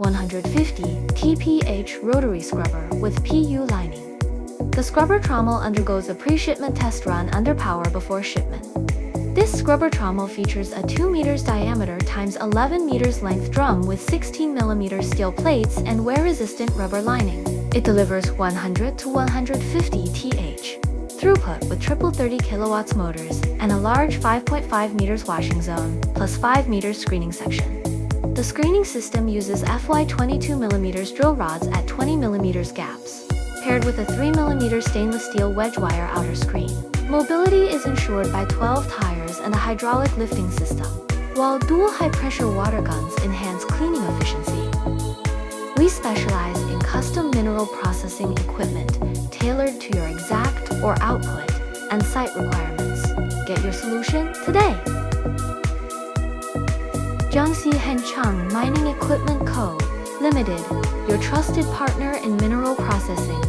150 TPH rotary scrubber with PU lining. The scrubber trommel undergoes a pre-shipment test run under power before shipment. This scrubber trommel features a 2 meters diameter x 11 meters length drum with 16 mm steel plates and wear-resistant rubber lining. It delivers 100 to 150 TH throughput with triple 30 kilowatts motors and a large 5.5 meters washing zone plus 5 meters screening section. The screening system uses FY 22 mm drill rods at 20 mm gaps, paired with a 3 mm stainless steel wedge-wire outer screen. Mobility is ensured by 12 tires and a hydraulic lifting system, while dual high-pressure water guns enhance cleaning efficiency. We specialize in custom mineral processing equipment tailored to your exact or output and site requirements. Get your solution today. Jiangxi Chen-Mining Equipment Co., Limited, your trusted partner in mineral processing.